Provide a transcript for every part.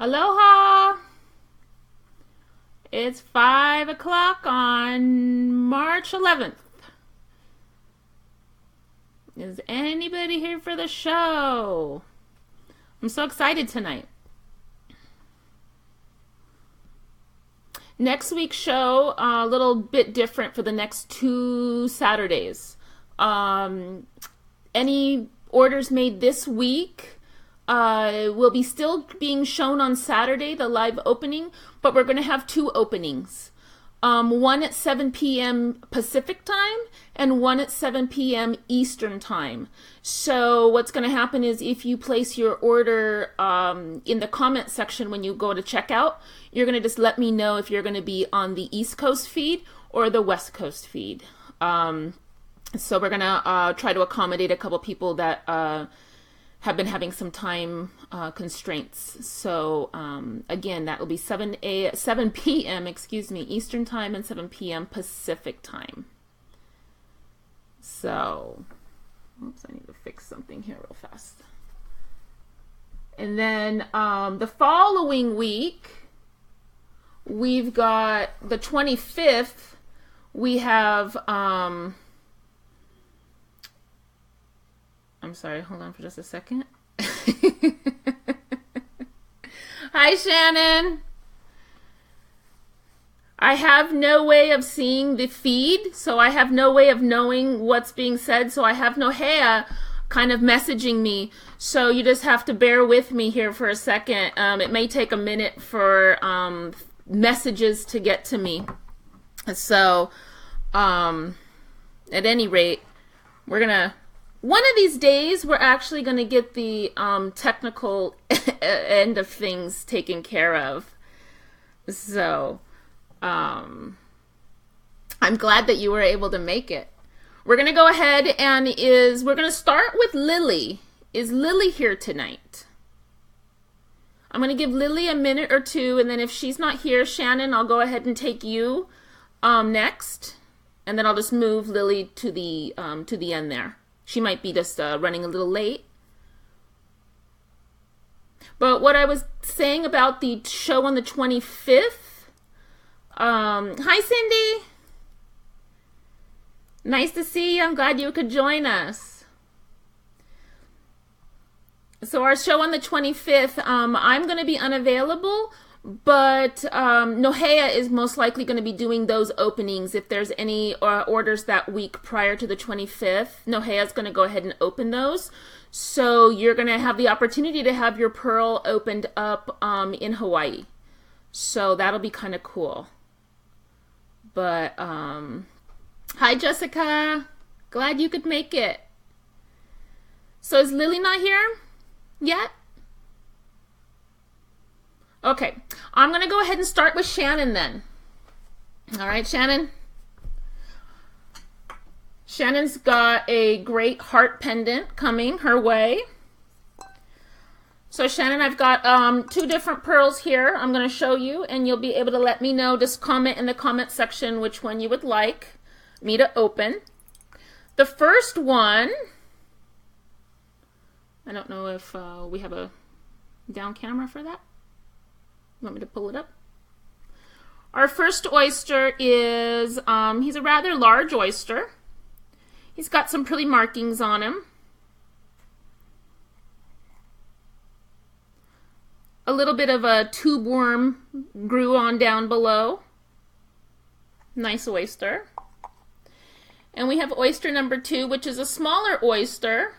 Aloha! It's 5 o'clock on March 11th. Is anybody here for the show? I'm so excited tonight. Next week's show, a little bit different for the next 2 Saturdays. Any orders made this week will be still being shown on Saturday, the live opening, but we're going to have 2 openings. One at 7 p.m. Pacific time and one at 7 p.m. Eastern time. So what's going to happen is if you place your order in the comment section when you go to checkout, you're going to just let me know if you're going to be on the East Coast feed or the West Coast feed. So we're going to try to accommodate a couple people that have been having some time constraints. So again, that will be 7 p.m. Eastern time and 7 p.m. Pacific time. So, oops, I need to fix something here real fast. And then the following week, we've got the 25th. We have I'm sorry, hold on for just a second. Hi, Shannon. I have no way of seeing the feed, so I have no way of knowing what's being said, so I have Ohana kind of messaging me. So you just have to bear with me here for a second. It may take a minute for messages to get to me. So, at any rate, we're going to... One of these days, we're actually going to get the technical end of things taken care of. So, I'm glad that you were able to make it. We're going to go ahead and we're going to start with Lily. Is Lily here tonight? I'm going to give Lily a minute or two, and then if she's not here, Shannon, I'll go ahead and take you next, and then I'll just move Lily to the end there. She might be just running a little late. But what I was saying about the show on the 25th. Hi, Cindy. Nice to see you. I'm glad you could join us. So our show on the 25th, I'm going to be unavailable, but Ohana is most likely going to be doing those openings. If there's any orders that week prior to the 25th, Ohana is going to go ahead and open those. So you're going to have the opportunity to have your Pearl opened up in Hawaii. So that'll be kind of cool. But, hi Jessica. Glad you could make it. So is Lily not here yet? Okay, I'm going to go ahead and start with Shannon then. All right, Shannon. Shannon's got a great heart pendant coming her way. So Shannon, I've got 2 different pearls here I'm going to show you, and you'll be able to let me know. Just comment in the comment section which one you would like me to open. The first one, I don't know if we have a down camera for that. You want me to pull it up? Our first oyster is, he's a rather large oyster. He's got some pretty markings on him. A little bit of a tube worm grew on down below. Nice oyster. And we have oyster number 2, which is a smaller oyster.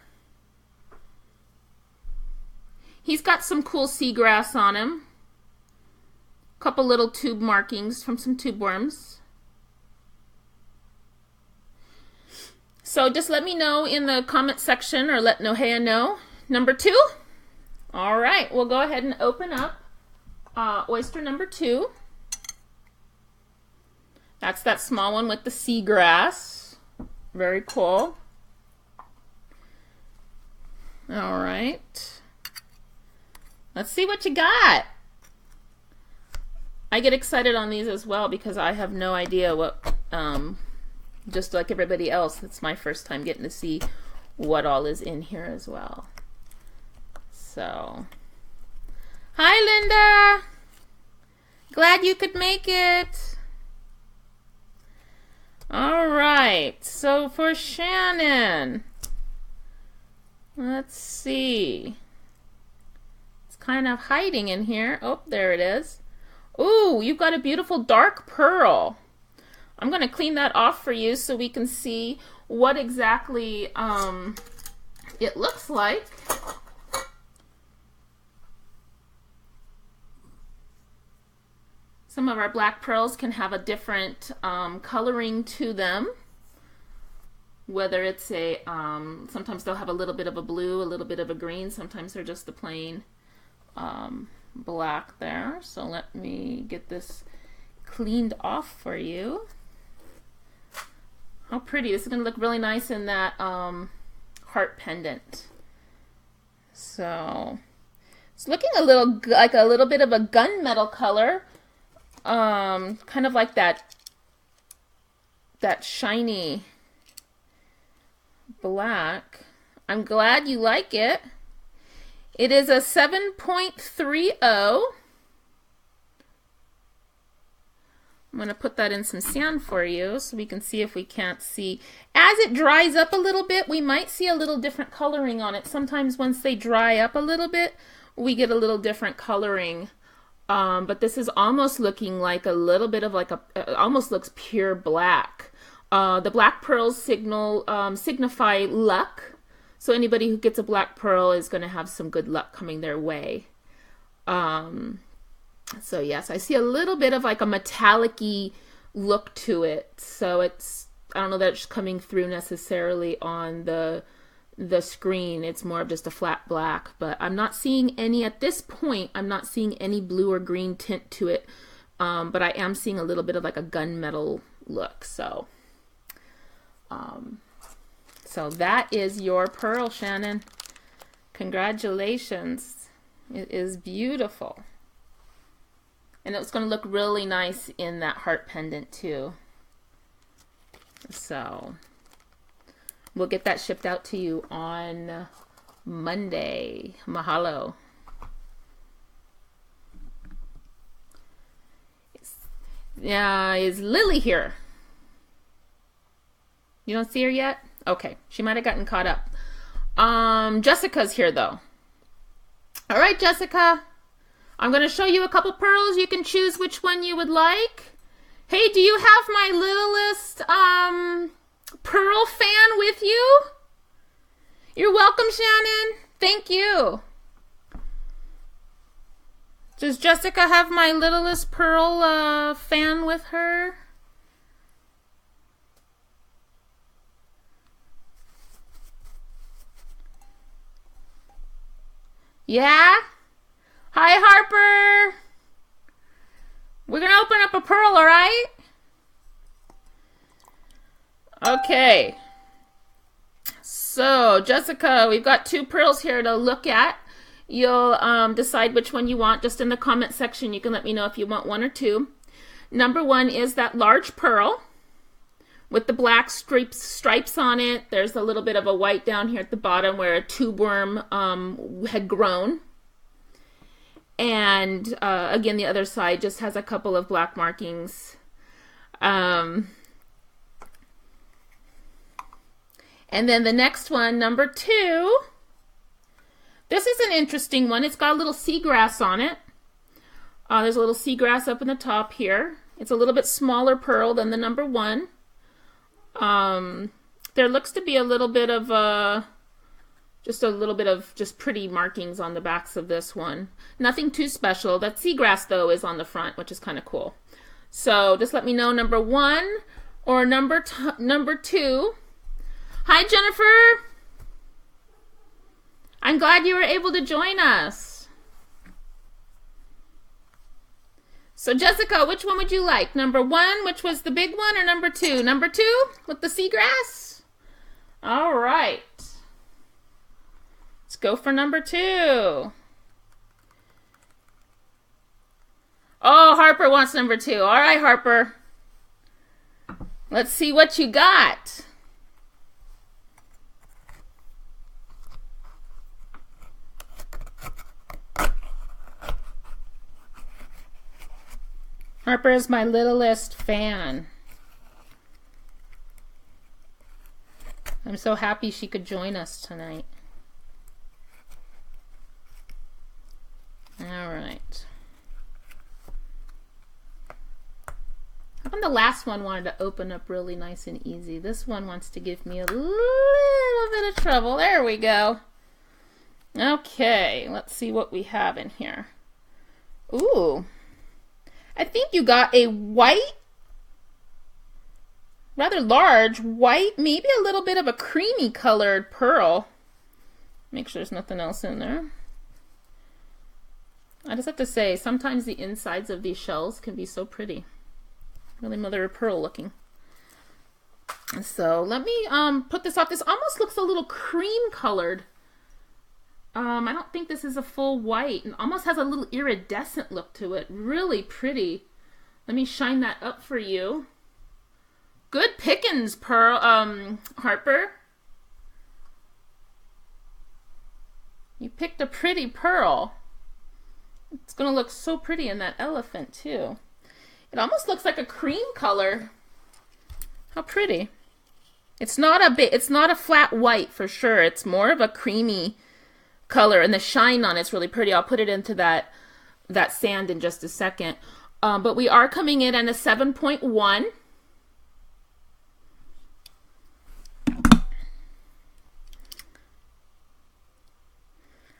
He's got some cool seagrass on him. Couple little tube markings from some tube worms. So just let me know in the comment section, or let Ohana know. Number 2. All right, we'll go ahead and open up oyster number 2. That's that small one with the seagrass. Very cool. All right. Let's see what you got. I get excited on these as well because I have no idea what, just like everybody else, it's my first time getting to see what all is in here as well. So, Hi, Linda. Glad you could make it. All right. So for Shannon, let's see. It's kind of hiding in here. Oh, there it is. Ooh, you've got a beautiful dark pearl. I'm going to clean that off for you so we can see what exactly it looks like. Some of our black pearls can have a different coloring to them. Whether it's a, sometimes they'll have a little bit of a blue, a little bit of a green. Sometimes they're just the plain black there. So let me get this cleaned off for you. How pretty. This is going to look really nice in that heart pendant. So it's looking a little like a little bit of a gunmetal color. Kind of like that shiny black. I'm glad you like it. It is a 7.30. I'm going to put that in some sand for you so we can see if we can't see. As it dries up a little bit, we might see a little different coloring on it. Sometimes once they dry up a little bit, we get a little different coloring. But this is almost looking like a little bit of like almost looks pure black. The black pearls signify luck. So anybody who gets a black pearl is going to have some good luck coming their way. So yes, I see a little bit of like a metallic-y look to it. So it's, I don't know that it's coming through necessarily on the screen. It's more of just a flat black, but I'm not seeing any, at this point, I'm not seeing any blue or green tint to it. But I am seeing a little bit of like a gunmetal look. So that is your pearl, Shannon. Congratulations. It is beautiful. And it's going to look really nice in that heart pendant too. So we'll get that shipped out to you on Monday. Mahalo. Is Lily here? You don't see her yet? Okay, she might have gotten caught up. Jessica's here though. All right, Jessica. I'm going to show you a couple pearls. You can choose which one you would like. Hey, do you have my littlest pearl fan with you? You're welcome, Shannon. Thank you. Does Jessica have my littlest pearl fan with her? Yeah? Hi, Harper. We're going to open up a pearl, all right? Okay. So, Jessica, we've got two pearls here to look at. You'll decide which one you want. Just in the comment section, you can let me know if you want one or two. Number one is that large pearl with the black stripes on it. There's a little bit of a white down here at the bottom where a tube worm had grown. And again, the other side just has a couple of black markings. And then the next one, number two. This is an interesting one. It's got a little seagrass on it. There's a little seagrass up in the top here. It's a little bit smaller pearl than the number one. There looks to be a little bit of just pretty markings on the backs of this one. Nothing too special. That seagrass though is on the front, which is kind of cool. So just let me know number one or number two. Hi, Jennifer. I'm glad you were able to join us. So Jessica, which one would you like? Number one, which was the big one, or number two? Number two with the seagrass? All right. Let's go for number two. Oh, Harper wants number two. All right, Harper. Let's see what you got. Harper is my littlest fan. I'm so happy she could join us tonight. All right. How come the last one wanted to open up really nice and easy? This one wants to give me a little bit of trouble. There we go. Okay, let's see what we have in here. Ooh. I think you got a white, rather large white, maybe a little bit of a creamy colored pearl. Make sure there's nothing else in there. I just have to say, sometimes the insides of these shells can be so pretty. Really mother of pearl looking. So let me put this off. This almost looks a little cream colored. I don't think this is a full white. It almost has a little iridescent look to it. Really pretty. Let me shine that up for you. Good pickings, Harper. You picked a pretty pearl. It's going to look so pretty in that elephant too. It almost looks like a cream color. How pretty. It's not a flat white for sure. It's more of a creamy color, and the shine on it's really pretty. I'll put it into that sand in just a second. But we are coming in at a 7.1.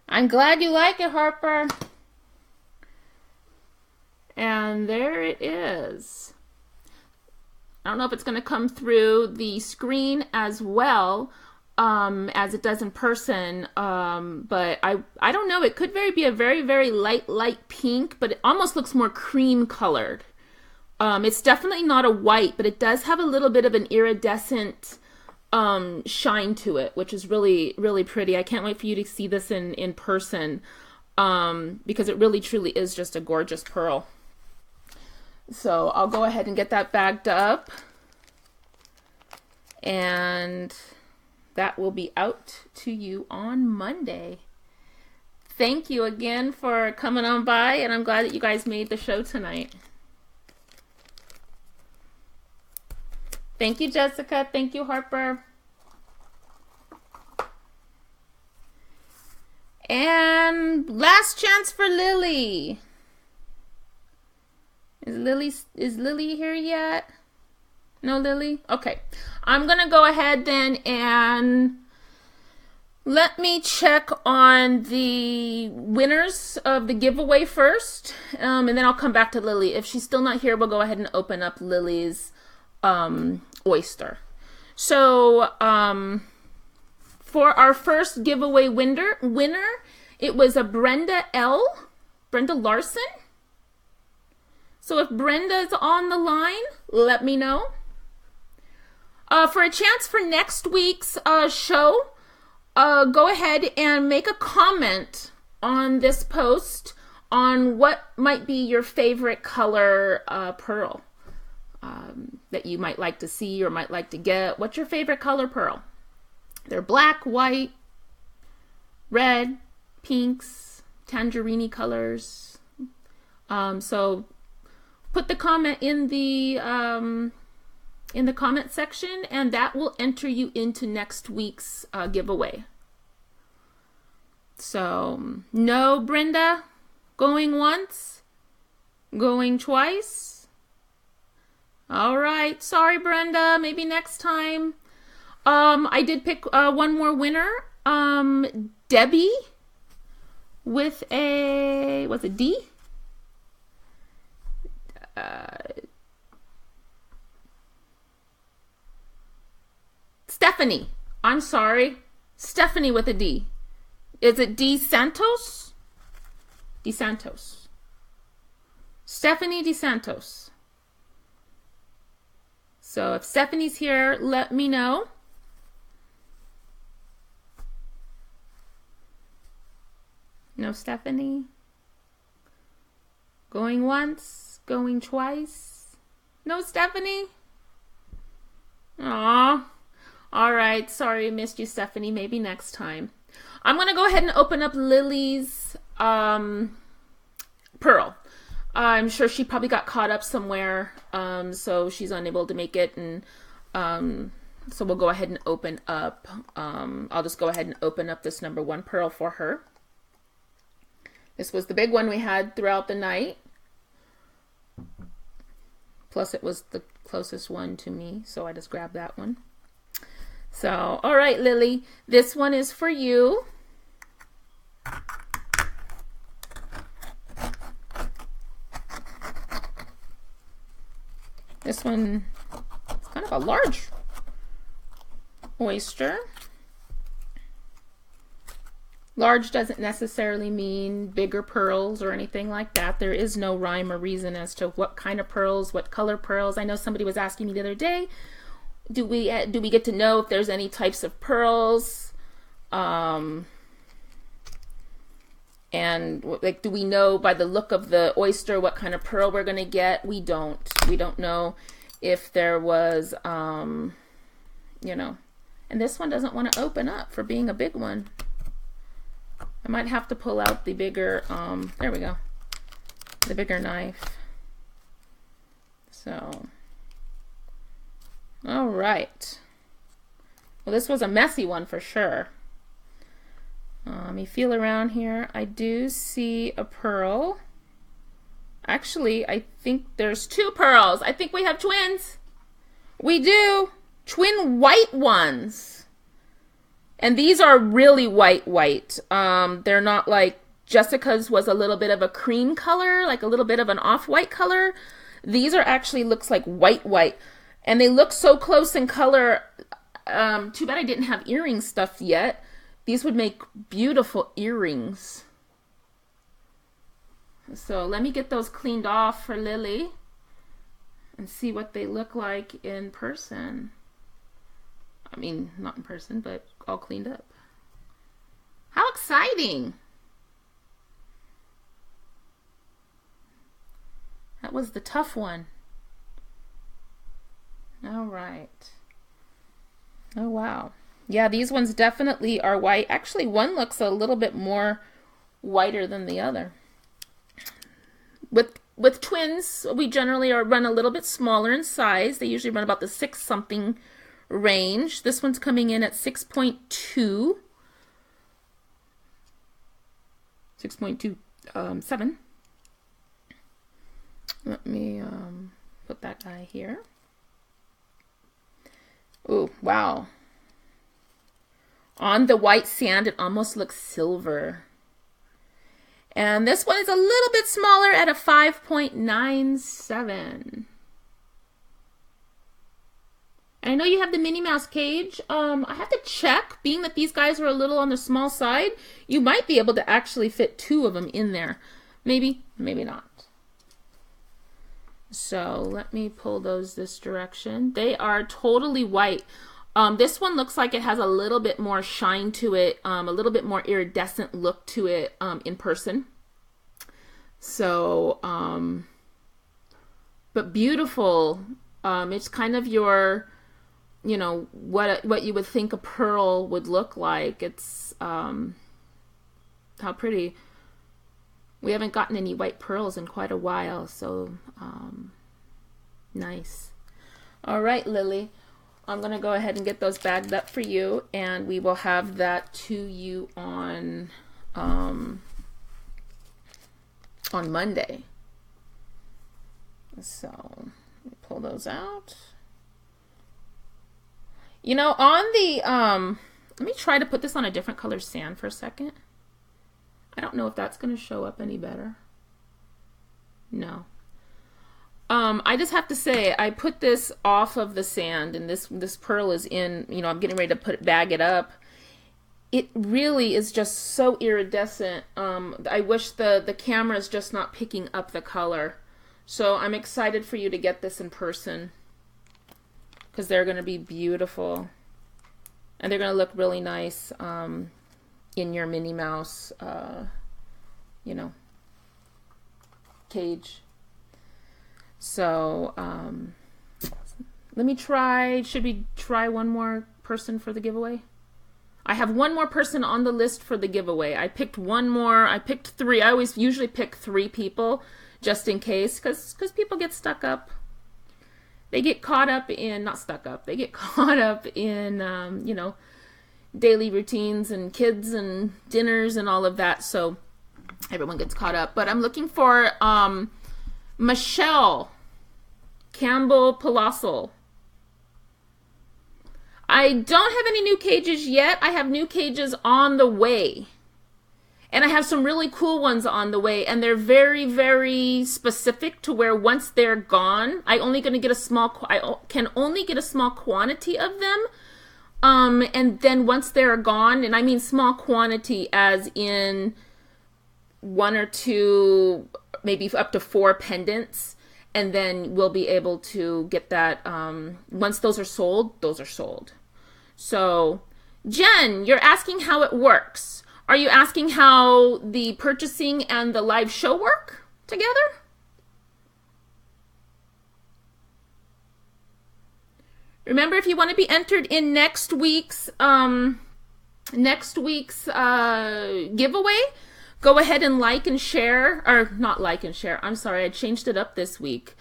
I'm glad you like it, Harper. And there it is. I don't know if it's going to come through the screen as well as it does in person, but I don't know. It could be a very, very light pink, but it almost looks more cream colored. It's definitely not a white, but it does have a little bit of an iridescent shine to it, which is really, really pretty. I can't wait for you to see this in person because it really, truly is just a gorgeous pearl. So I'll go ahead and get that bagged up, and that will be out to you on Monday. Thank you again for coming on by, and I'm glad that you guys made the show tonight. Thank you, Jessica. Thank you, Harper. And last chance for Lily. Is Lily here yet? No, Lily? Okay. I'm going to go ahead then and let me check on the winners of the giveaway first. And then I'll come back to Lily. If she's still not here, we'll go ahead and open up Lily's oyster. So, for our first giveaway winner, it was a Brenda Larson. So if Brenda's on the line, let me know. For a chance for next week's show, go ahead and make a comment on this post on what might be your favorite color pearl that you might like to see or might like to get. What's your favorite color pearl? They're black, white, red, pinks, tangerine colors. So put the comment in the comment section, and that will enter you into next week's giveaway. So, no, Brenda, going once, going twice. All right, sorry, Brenda, maybe next time. I did pick one more winner, Debbie, with what's a D? Stephanie. I'm sorry. Stephanie with a D. Is it D Santos? D Santos. Stephanie D Santos. So if Stephanie's here, let me know. No, Stephanie? Going once, going twice. No, Stephanie? Aw. All right. Sorry, missed you, Stephanie. Maybe next time. I'm going to go ahead and open up Lily's pearl. I'm sure she probably got caught up somewhere, so she's unable to make it, and so we'll go ahead and open up. I'll just go ahead and open up this number 1 pearl for her. This was the big one we had throughout the night. Plus it was the closest one to me, so I just grabbed that one. So, all right, Lily, this one is for you. This one is kind of a large oyster. Large doesn't necessarily mean bigger pearls or anything like that. There is no rhyme or reason as to what kind of pearls, what color pearls. I know somebody was asking me the other day, do we get to know if there's any types of pearls? And like, do we know by the look of the oyster what kind of pearl we're going to get? We don't. We don't know if there was, you know. And this one doesn't want to open up for being a big one. I might have to pull out the bigger, there we go, the bigger knife. So, all right. Well, this was a messy one for sure. Let me feel around here. I do see a pearl. Actually, I think there's 2 pearls. I think we have twins. We do. Twin white ones. And these are really white. They're not like Jessica's was a little bit of a cream color, like a little bit of an off-white color. These are actually looks like white. And they look so close in color. Too bad I didn't have earring stuff yet. These would make beautiful earrings. So let me get those cleaned off for Lily and see what they look like in person. I mean, not in person, but all cleaned up. How exciting! That was the tough one. All right. Oh, wow. Yeah, these ones definitely are white. Actually, one looks a little bit more whiter than the other. With twins, we generally run a little bit smaller in size. They usually run about the 6-something range. This one's coming in at 6.2. 6.27. Let me put that guy here. Oh, wow. On the white sand, it almost looks silver. And this one is a little bit smaller at a 5.97. I know you have the Minnie Mouse cage. I have to check, being that these guys are a little on the small side, you might be able to actually fit 2 of them in there. Maybe, maybe not. So let me pull those this direction. They are totally white. This one looks like it has a little bit more shine to it, a little bit more iridescent look to it in person. So, but beautiful. It's kind of your, you know, what you would think a pearl would look like. It's how pretty. We haven't gotten any white pearls in quite a while, so nice. All right, Lily. I'm going to go ahead and get those bagged up for you, and we will have that to you on Monday. So, let me pull those out. You know, on the, let me try to put this on a different color sand for a second. I don't know if that's going to show up any better. No. I just have to say, I put this off of the sand, and this pearl is in, you know, I'm getting ready to bag it up. It really is just so iridescent. I wish the camera is just not picking up the color. So I'm excited for you to get this in person, because they're going to be beautiful. And they're going to look really nice in your Minnie Mouse, you know, cage. So, let me try, should we try one more person for the giveaway? I have one more person on the list for the giveaway. I picked one more, I picked 3. I always usually pick 3 people just in case, because people get stuck up. They get caught up in, not stuck up, they get caught up in, daily routines and kids and dinners and all of that. So everyone gets caught up. But I'm looking for Michelle Campbell Palassel. I don't have any new cages yet. I have new cages on the way. And I have some really cool ones on the way, and they're very, very specific to where once they're gone, I can only get a small quantity of them. And then once they're gone, and I mean small quantity as in 1 or 2, maybe up to 4 pendants, and then we'll be able to get that. Once those are sold, those are sold. So, Jen, you're asking how it works. Are you asking how the purchasing and the live show work together? Remember, if you want to be entered in next week's giveaway, go ahead and like and share, or not like and share. I'm sorry, I changed it up this week.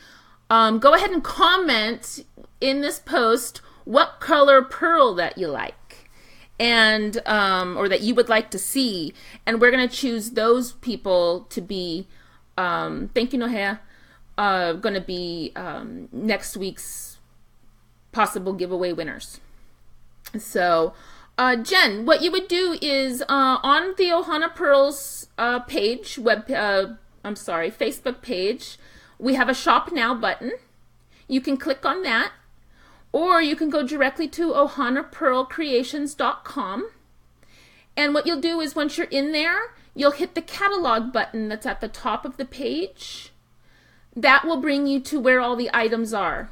Go ahead and comment in this post what color pearl that you like. And or that you would like to see, and we're going to choose those people to be thank you, Nohea, going to be next week's possible giveaway winners. So Jen, what you would do is on the Ohana Pearls page, Facebook page, we have a shop now button. You can click on that. Or you can go directly to ohanapearlcreations.com. And what you'll do is once you're in there, you'll hit the catalog button that's at the top of the page. That will bring you to where all the items are.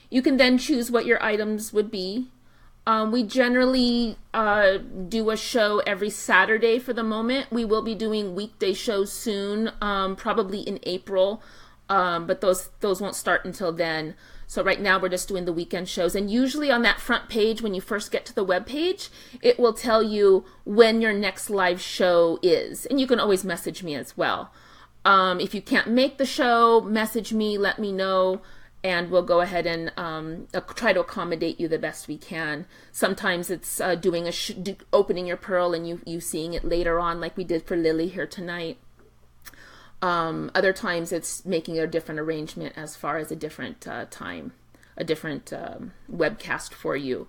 You can then choose what your items would be. We generally do a show every Saturday for the moment. We will be doing weekday shows soon, probably in April, but those won't start until then. So right now we're just doing the weekend shows. And usually on that front page, when you first get to the web page, it will tell you when your next live show is. And you can always message me as well. If you can't make the show, message me, let me know, and we'll go ahead and try to accommodate you the best we can. Sometimes it's doing opening your pearl and you seeing it later on, like we did for Lily here tonight. Other times it's making a different arrangement as far as a different time, a different webcast for you.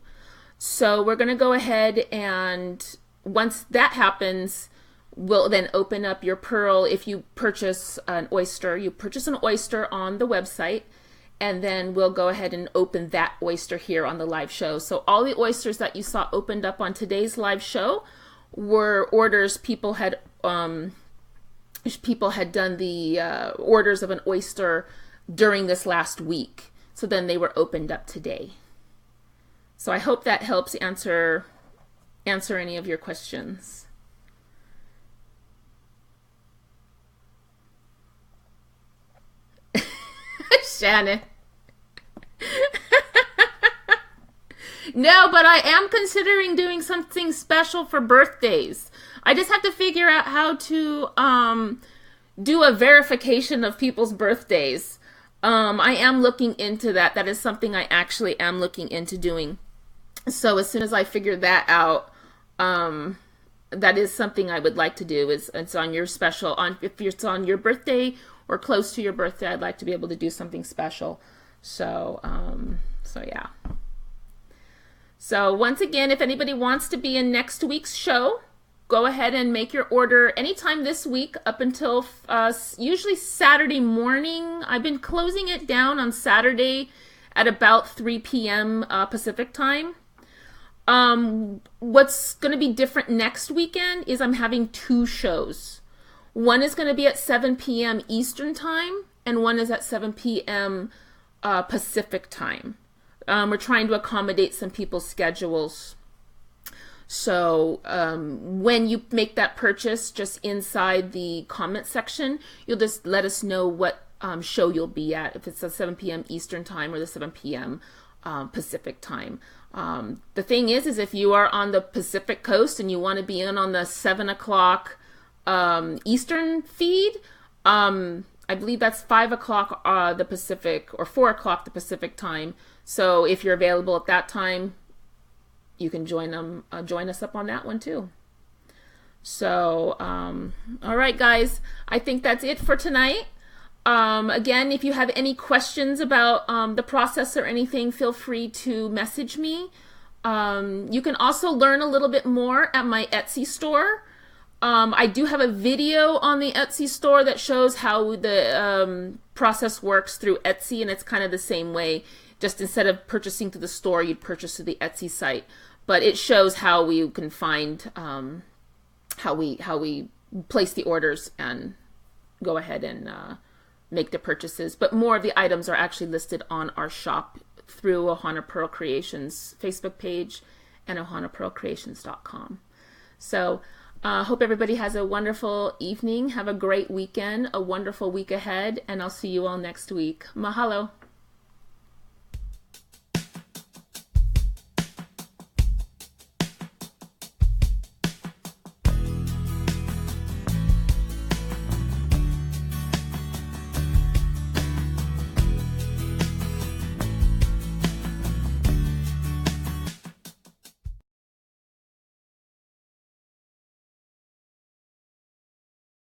So we're going to go ahead, and once that happens, we'll then open up your pearl. If you purchase an oyster, on the website, and then we'll go ahead and open that oyster here on the live show. So all the oysters that you saw opened up on today's live show were orders people had done the orders of an oyster during this last week. So then they were opened up today. So I hope that helps answer any of your questions. Shannon. No, but I am considering doing something special for birthdays. I just have to figure out how to do a verification of people's birthdays. I am looking into that. That is something I actually am looking into doing. So as soon as I figure that out, that is something I would like to do. It's on your special, if it's on your birthday or close to your birthday, I'd like to be able to do something special. So yeah. So once again, if anybody wants to be in next week's show, go ahead and make your order anytime this week up until usually Saturday morning. I've been closing it down on Saturday at about 3 p.m. Pacific time. What's going to be different next weekend is I'm having 2 shows. One is going to be at 7 p.m. Eastern time, and one is at 7 p.m. Pacific time. We're trying to accommodate some people's schedules. So when you make that purchase, just inside the comment section, you'll just let us know what show you'll be at, if it's the 7 p.m. Eastern time or the 7 p.m. Pacific time. The thing is if you are on the Pacific coast and you want to be in on the 7 o'clock Eastern feed, I believe that's 5 o'clock the Pacific, or 4 o'clock the Pacific time. So if you're available at that time, you can join us up on that one too. So, all right, guys, I think that's it for tonight. Again, if you have any questions about the process or anything, feel free to message me. You can also learn a little bit more at my Etsy store. I do have a video on the Etsy store that shows how the process works through Etsy, and it's kind of the same way. Just instead of purchasing through the store, you'd purchase through the Etsy site. But it shows how we can find how we place the orders and go ahead and make the purchases. But more of the items are actually listed on our shop through Ohana Pearl Creations Facebook page and ohanapearlcreations.com. So hope everybody has a wonderful evening. Have a great weekend, a wonderful week ahead, and I'll see you all next week. Mahalo.